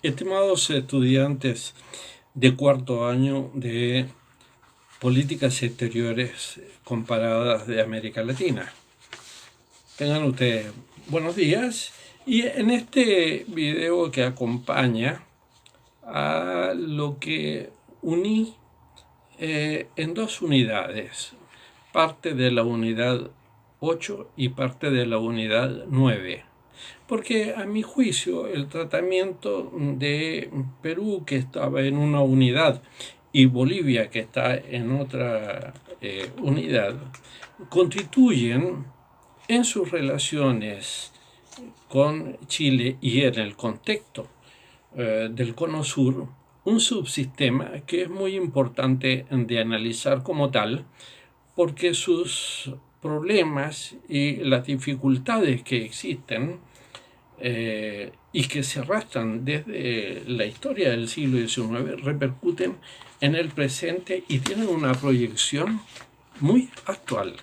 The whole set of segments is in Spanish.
Estimados estudiantes de cuarto año de Políticas Exteriores Comparadas de América Latina, tengan ustedes buenos días. Y en este video que acompaña a lo que uní en dos unidades, parte de la unidad 8 y parte de la unidad 9. Porque a mi juicio el tratamiento de Perú, que estaba en una unidad, y Bolivia, que está en otra unidad, constituyen en sus relaciones con Chile y en el contexto del Cono Sur un subsistema que es muy importante de analizar como tal, porque sus problemas y las dificultades que existen y que se arrastran desde la historia del siglo XIX repercuten en el presente y tienen una proyección muy actual.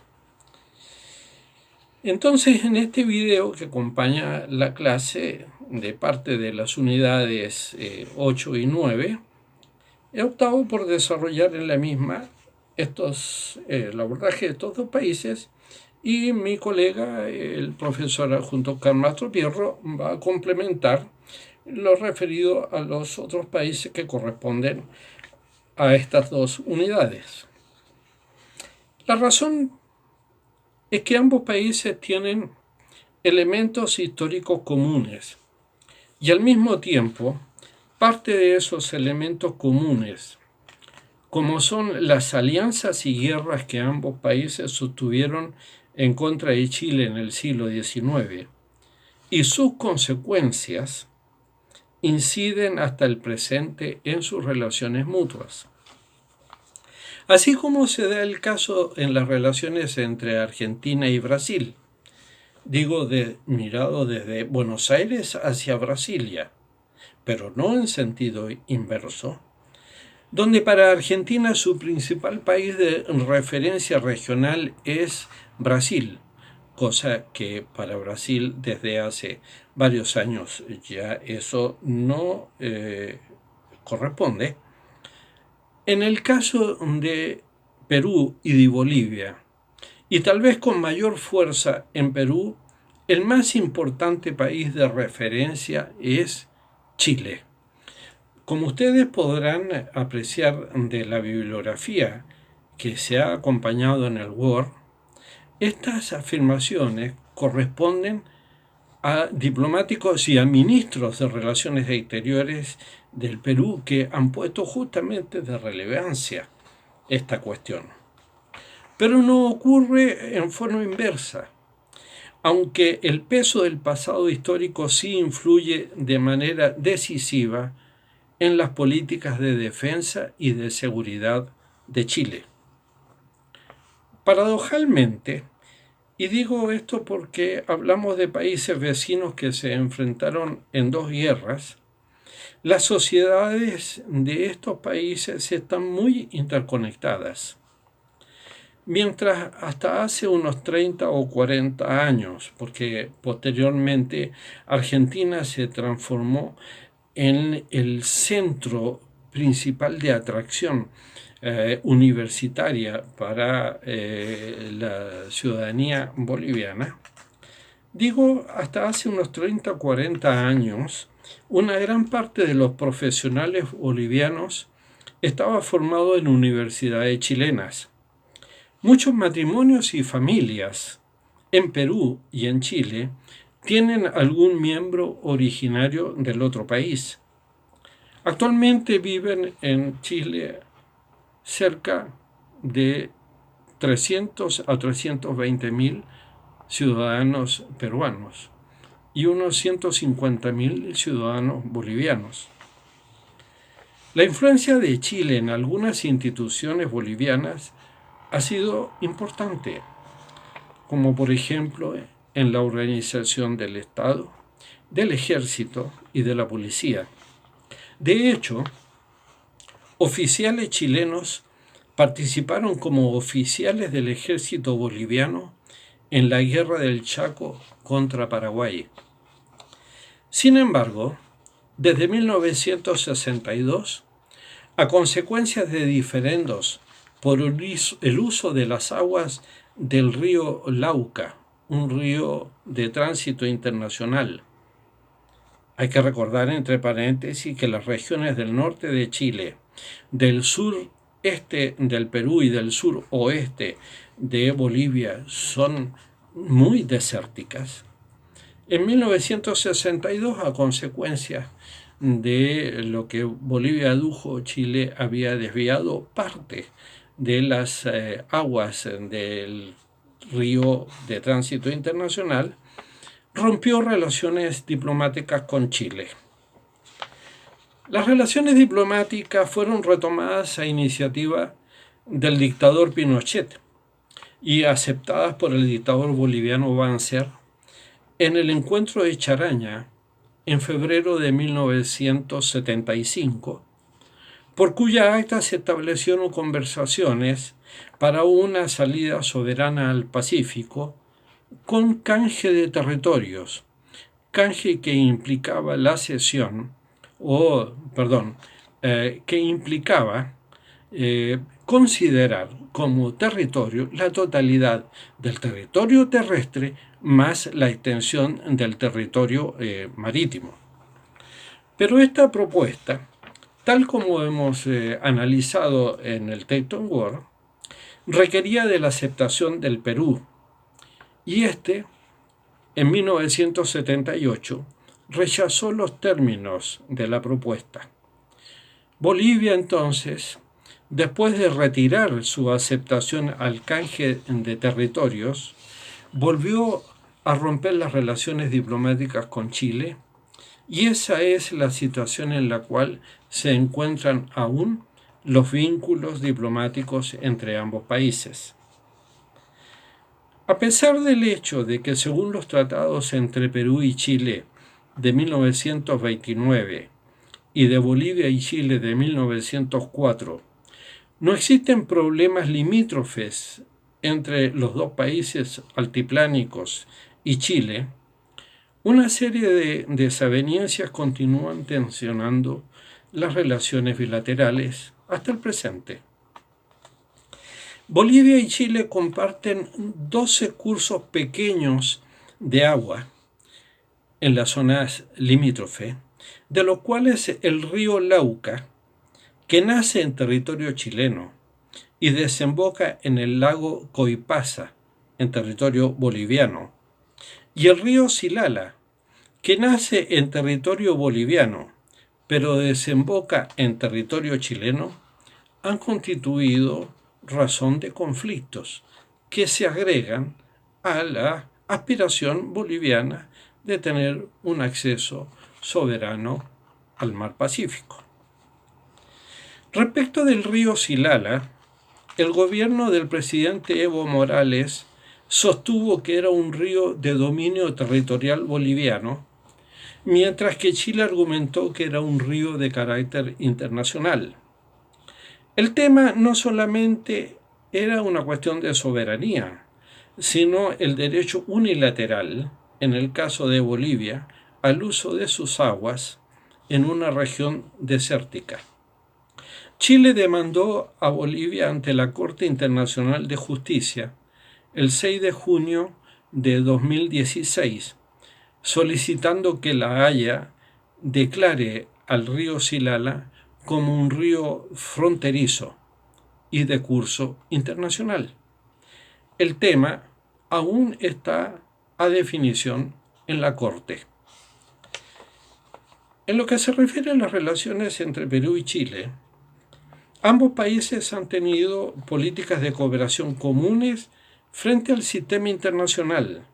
Entonces, en este video que acompaña la clase de parte de las unidades 8 y 9, he optado por desarrollar en la misma el abordaje de estos dos países, y mi colega, el profesor adjunto Carlos Pierro, va a complementar lo referido a los otros países que corresponden a estas dos unidades. La razón es que ambos países tienen elementos históricos comunes y al mismo tiempo parte de esos elementos comunes, como son las alianzas y guerras que ambos países sostuvieron en contra de Chile en el siglo XIX, y sus consecuencias inciden hasta el presente en sus relaciones mutuas. Así como se da el caso en las relaciones entre Argentina y Brasil, mirado desde Buenos Aires hacia Brasilia, pero no en sentido inverso, donde para Argentina su principal país de referencia regional es Brasil, cosa que para Brasil desde hace varios años ya eso no corresponde. En el caso de Perú y de Bolivia, y tal vez con mayor fuerza en Perú, el más importante país de referencia es Chile. Como ustedes podrán apreciar de la bibliografía que se ha acompañado en el Word, estas afirmaciones corresponden a diplomáticos y a ministros de Relaciones Exteriores del Perú que han puesto justamente de relevancia esta cuestión. Pero no ocurre en forma inversa, aunque el peso del pasado histórico sí influye de manera decisiva en las políticas de defensa y de seguridad de Chile. Paradojalmente, y digo esto porque hablamos de países vecinos que se enfrentaron en dos guerras, las sociedades de estos países están muy interconectadas. Mientras hasta hace unos 30 o 40 años, porque posteriormente Argentina se transformó en el centro principal de atracción universitaria para la ciudadanía boliviana, hasta hace unos 30 o 40 años, una gran parte de los profesionales bolivianos estaba formado en universidades chilenas. Muchos matrimonios y familias en Perú y en Chile tienen algún miembro originario del otro país. Actualmente viven en Chile cerca de 300 a 320 mil ciudadanos peruanos y unos 150 mil ciudadanos bolivianos. La influencia de Chile en algunas instituciones bolivianas ha sido importante, como por ejemplo en la organización del Estado, del Ejército y de la Policía. De hecho, oficiales chilenos participaron como oficiales del ejército boliviano en la Guerra del Chaco contra Paraguay. Sin embargo, Desde 1962, a consecuencia de diferendos por el uso de las aguas del río Lauca, un río de tránsito internacional. Hay que recordar, entre paréntesis, que las regiones del norte de Chile, del sureste del Perú y del suroeste de Bolivia son muy desérticas. En 1962, a consecuencia de lo que Bolivia adujo, Chile había desviado parte de las aguas del río de tránsito internacional, rompió relaciones diplomáticas con Chile. Las relaciones diplomáticas fueron retomadas a iniciativa del dictador Pinochet y aceptadas por el dictador boliviano Banzer en el encuentro de Charaña en febrero de 1975, por cuya acta se establecieron conversaciones para una salida soberana al Pacífico con canje de territorios, canje que implicaba la cesión, que implicaba considerar como territorio la totalidad del territorio terrestre más la extensión del territorio marítimo. Pero esta propuesta, tal como hemos analizado en el Teton Word, requería de la aceptación del Perú, y en 1978, rechazó los términos de la propuesta. Bolivia, entonces, después de retirar su aceptación al canje de territorios, volvió a romper las relaciones diplomáticas con Chile, y esa es la situación en la cual se encuentran aún los vínculos diplomáticos entre ambos países. A pesar del hecho de que, según los tratados entre Perú y Chile de 1929 y de Bolivia y Chile de 1904, no existen problemas limítrofes entre los dos países altiplánicos y Chile, una serie de desavenencias continúan tensionando las relaciones bilaterales hasta el presente. Bolivia y Chile comparten 12 cursos pequeños de agua en las zonas limítrofe, de los cuales el río Lauca, que nace en territorio chileno y desemboca en el lago Coipasa, en territorio boliviano, y el río Silala, que nace en territorio boliviano, pero desemboca en territorio chileno, han constituido razón de conflictos que se agregan a la aspiración boliviana de tener un acceso soberano al mar Pacífico. Respecto del río Silala, el gobierno del presidente Evo Morales sostuvo que era un río de dominio territorial boliviano, mientras que Chile argumentó que era un río de carácter internacional. El tema no solamente era una cuestión de soberanía, sino el derecho unilateral, en el caso de Bolivia, al uso de sus aguas en una región desértica. Chile demandó a Bolivia ante la Corte Internacional de Justicia el 6 de junio de 2016, solicitando que La Haya declare al río Silala como un río fronterizo y de curso internacional. El tema aún está a definición en la Corte. En lo que se refiere a las relaciones entre Perú y Chile, ambos países han tenido políticas de cooperación comunes frente al sistema internacional.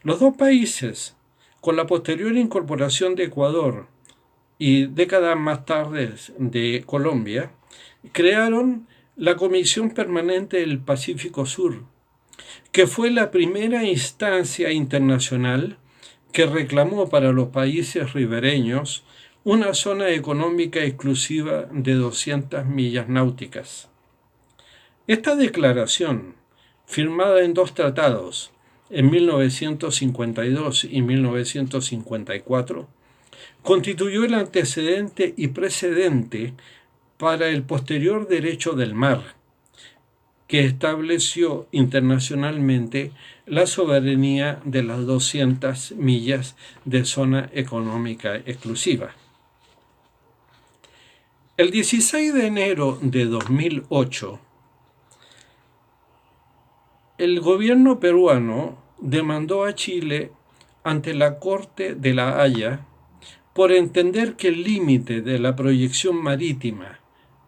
Los dos países, con la posterior incorporación de Ecuador y décadas más tarde de Colombia, crearon la Comisión Permanente del Pacífico Sur, que fue la primera instancia internacional que reclamó para los países ribereños una zona económica exclusiva de 200 millas náuticas. Esta declaración, firmada en dos tratados, en 1952 y 1954, constituyó el antecedente y precedente para el posterior derecho del mar, que estableció internacionalmente la soberanía de las 200 millas de zona económica exclusiva. El 16 de enero de 2008, el gobierno peruano demandó a Chile ante la Corte de La Haya por entender que el límite de la proyección marítima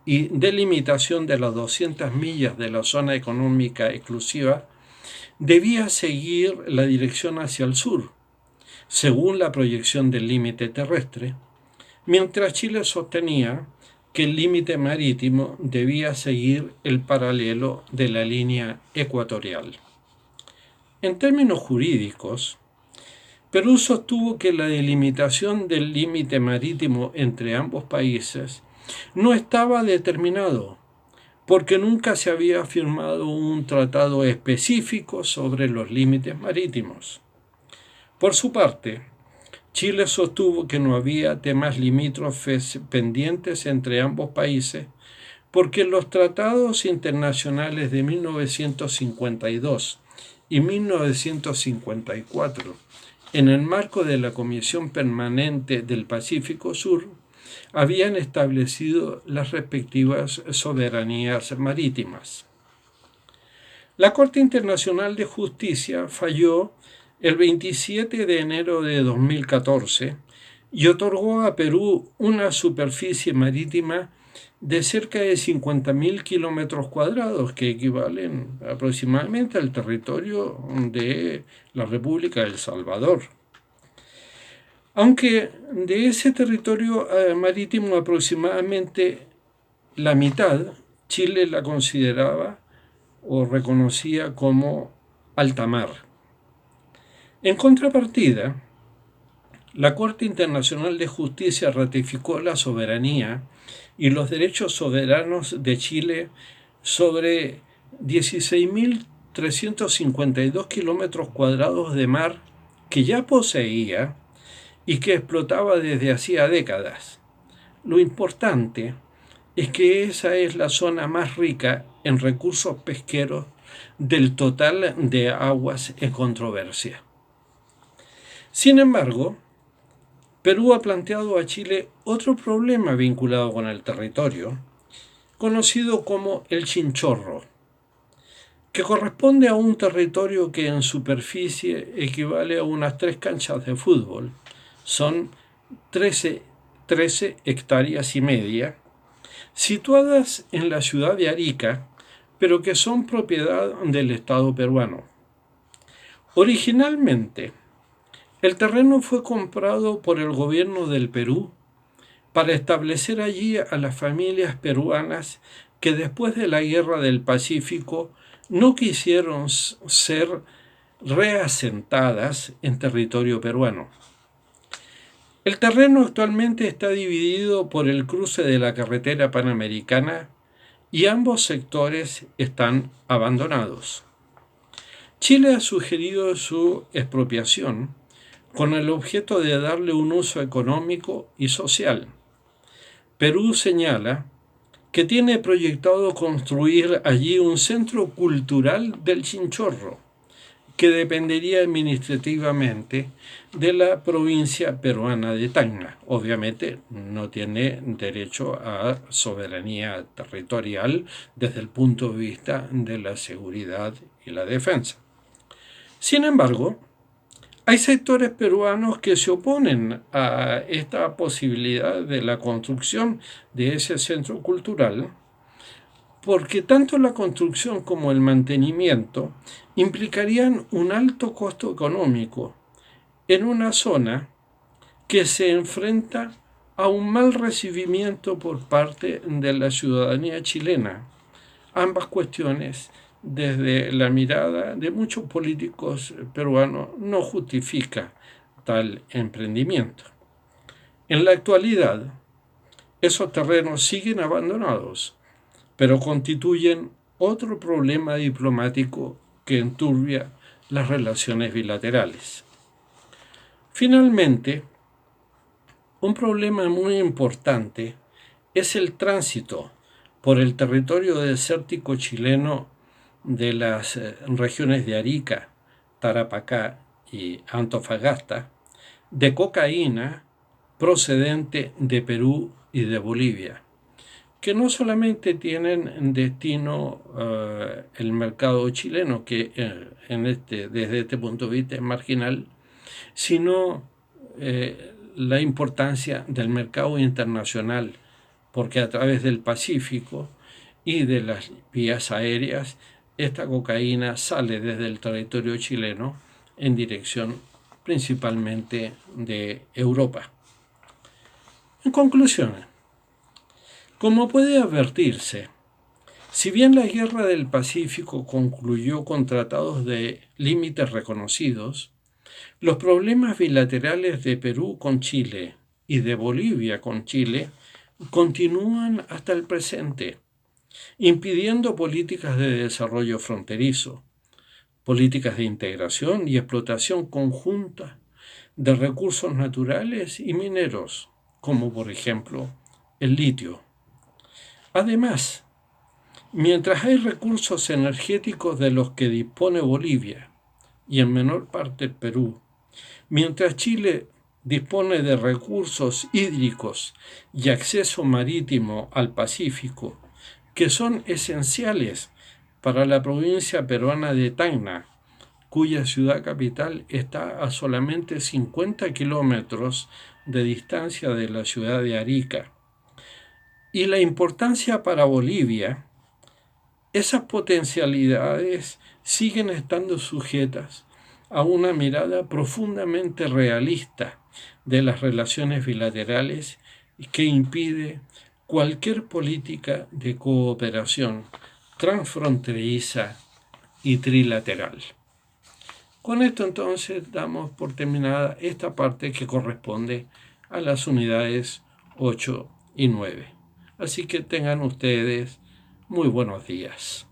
y delimitación de las 200 millas de la zona económica exclusiva debía seguir la dirección hacia el sur, según la proyección del límite terrestre, mientras Chile sostenía que el límite marítimo debía seguir el paralelo de la línea ecuatorial. En términos jurídicos, Perú sostuvo que la delimitación del límite marítimo entre ambos países no estaba determinado, porque nunca se había firmado un tratado específico sobre los límites marítimos. Por su parte, Chile sostuvo que no había temas limítrofes pendientes entre ambos países, porque los tratados internacionales de 1952 y 1954, en el marco de la Comisión Permanente del Pacífico Sur, habían establecido las respectivas soberanías marítimas. La Corte Internacional de Justicia falló el 27 de enero de 2014 y otorgó a Perú una superficie marítima de cerca de 50.000 kilómetros cuadrados, que equivalen aproximadamente al territorio de la República de El Salvador. Aunque de ese territorio marítimo aproximadamente la mitad, Chile la consideraba o reconocía como alta mar. En contrapartida, la Corte Internacional de Justicia ratificó la soberanía y los derechos soberanos de Chile sobre 16.352 kilómetros cuadrados de mar que ya poseía y que explotaba desde hacía décadas. Lo importante es que esa es la zona más rica en recursos pesqueros del total de aguas en controversia. Sin embargo, Perú ha planteado a Chile otro problema vinculado con el territorio, conocido como el Chinchorro, que corresponde a un territorio que en superficie equivale a unas 3 canchas de fútbol. Son 13 hectáreas y media, situadas en la ciudad de Arica, pero que son propiedad del Estado peruano. Originalmente, el terreno fue comprado por el gobierno del Perú para establecer allí a las familias peruanas que después de la Guerra del Pacífico no quisieron ser reasentadas en territorio peruano. El terreno actualmente está dividido por el cruce de la carretera panamericana y ambos sectores están abandonados. Chile ha sugerido su expropiación con el objeto de darle un uso económico y social. Perú señala que tiene proyectado construir allí un centro cultural del Chinchorro, que dependería administrativamente de la provincia peruana de Tacna. Obviamente no tiene derecho a soberanía territorial desde el punto de vista de la seguridad y la defensa. Sin embargo, hay sectores peruanos que se oponen a esta posibilidad de la construcción de ese centro cultural, porque tanto la construcción como el mantenimiento implicarían un alto costo económico en una zona que se enfrenta a un mal recibimiento por parte de la ciudadanía chilena. Ambas cuestiones, desde la mirada de muchos políticos peruanos, no justifica tal emprendimiento. En la actualidad, esos terrenos siguen abandonados, pero constituyen otro problema diplomático que enturbia las relaciones bilaterales. Finalmente, Un problema muy importante es el tránsito por el territorio desértico chileno de las regiones de Arica, Tarapacá y Antofagasta, de cocaína procedente de Perú y de Bolivia, que no solamente tienen en destino el mercado chileno, que desde este punto de vista es marginal, sino la importancia del mercado internacional, porque a través del Pacífico y de las vías aéreas, esta cocaína sale desde el territorio chileno en dirección principalmente de Europa. En conclusión, como puede advertirse, si bien la Guerra del Pacífico concluyó con tratados de límites reconocidos, los problemas bilaterales de Perú con Chile y de Bolivia con Chile continúan hasta el presente, impidiendo políticas de desarrollo fronterizo, políticas de integración y explotación conjunta de recursos naturales y mineros, como por ejemplo el litio. Además, mientras hay recursos energéticos de los que dispone Bolivia y en menor parte el Perú, mientras Chile dispone de recursos hídricos y acceso marítimo al Pacífico, que son esenciales para la provincia peruana de Tacna, cuya ciudad capital está a solamente 50 kilómetros de distancia de la ciudad de Arica. Y la importancia para Bolivia, esas potencialidades siguen estando sujetas a una mirada profundamente realista de las relaciones bilaterales que impide cualquier política de cooperación transfronteriza y trilateral. Con esto entonces damos por terminada esta parte que corresponde a las unidades 8 y 9. Así que tengan ustedes muy buenos días.